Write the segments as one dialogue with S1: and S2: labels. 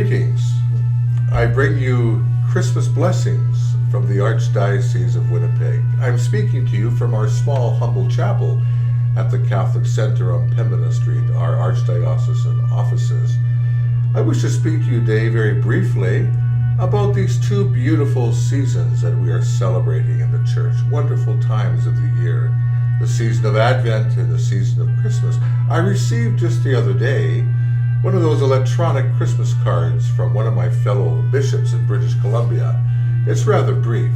S1: Greetings. I bring you Christmas blessings from the Archdiocese of Winnipeg. I'm speaking to you from our small, humble chapel at the Catholic Center on Pembina Street, our Archdiocesan offices. I wish to speak to you today very briefly about these two beautiful seasons that we are celebrating in the church, wonderful times of the year, the season of Advent and the season of Christmas. I received just the other day one of those electronic Christmas cards from one of my fellow bishops in British Columbia. It's rather brief.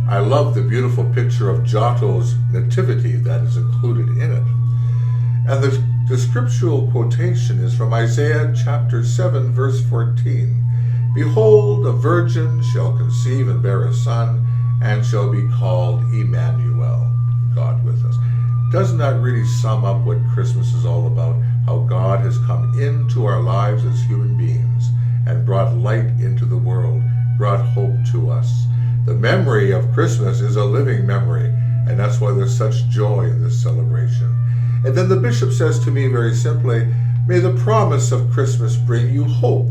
S1: I love the beautiful picture of Giotto's Nativity that is included in it. And the scriptural quotation is from Isaiah chapter 7, verse 14. Behold, a virgin shall conceive and bear a son, and shall be called Emmanuel, God with us. Doesn't that really sum up what Christmas is all about? How God has come into our lives as human beings and brought light into the world, brought hope to us. The memory of Christmas is a living memory, and that's why there's such joy in this celebration. And then the bishop says to me very simply, may the promise of Christmas bring you hope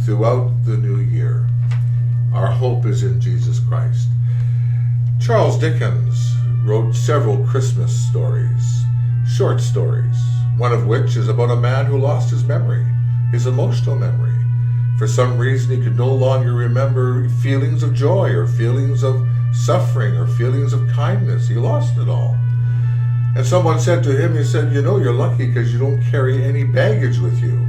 S1: throughout the new year. Our hope is in Jesus Christ. Charles Dickens wrote several Christmas stories, short stories, one of which is about a man who lost his memory, his emotional memory. For some reason, he could no longer remember feelings of joy or feelings of suffering or feelings of kindness. He lost it all. And someone said to him, he said, you know, you're lucky because you don't carry any baggage with you.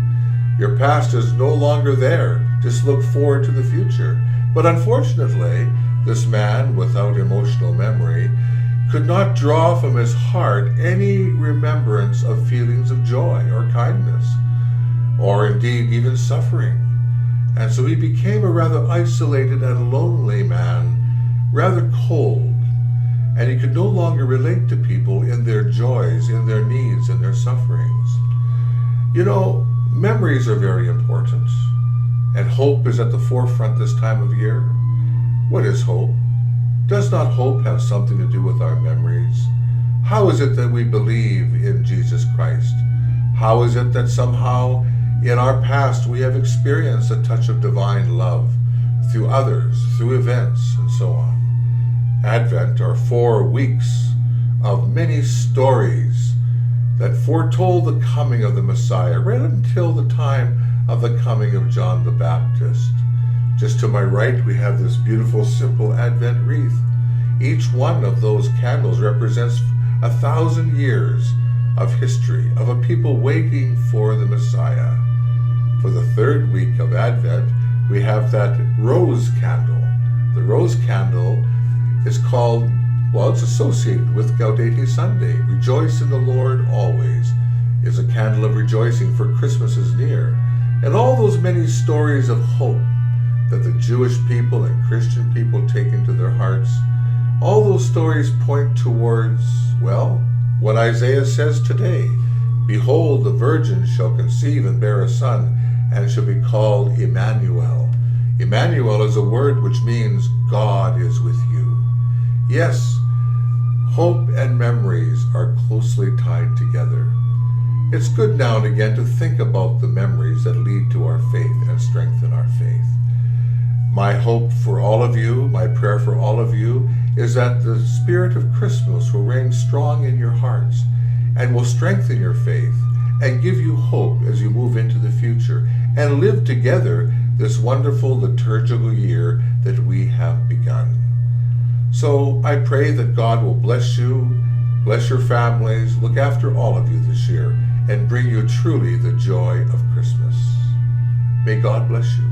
S1: Your past is no longer there. Just look forward to the future. But unfortunately, this man without emotional memory could not draw from his heart any remembrance of feelings of joy or kindness, or indeed even suffering. And so he became a rather isolated and lonely man, rather cold, and he could no longer relate to people in their joys, in their needs, in their sufferings. You know, memories are very important, and hope is at the forefront this time of year. What is hope? Does not hope have something to do with our memories? How is it that we believe in Jesus Christ? How is it that somehow in our past we have experienced a touch of divine love through others, through events, and so on? Advent are 4 weeks of many stories that foretold the coming of the Messiah, right until the time of the coming of John the Baptist. Just to my right, we have this beautiful, simple Advent wreath. Each one of those candles represents 1,000 years of history, of a people waiting for the Messiah. For the 3rd week of Advent, we have that rose candle. The rose candle is called, well, it's associated with Gaudete Sunday. Rejoice in the Lord always is a candle of rejoicing, for Christmas is near. And all those many stories of hope that the Jewish people and Christian people take into their hearts, all those stories point towards, well, what Isaiah says today. Behold, the virgin shall conceive and bear a son, and shall be called Emmanuel. Emmanuel is a word which means God is with you. Yes, hope and memories are closely tied together. It's good now and again to think about the memories that lead to our faith and strengthen our faith. My hope for all of you, my prayer for all of you, is that the spirit of Christmas will reign strong in your hearts and will strengthen your faith and give you hope as you move into the future and live together this wonderful liturgical year that we have begun. So I pray that God will bless you, bless your families, look after all of you this year, and bring you truly the joy of Christmas. May God bless you.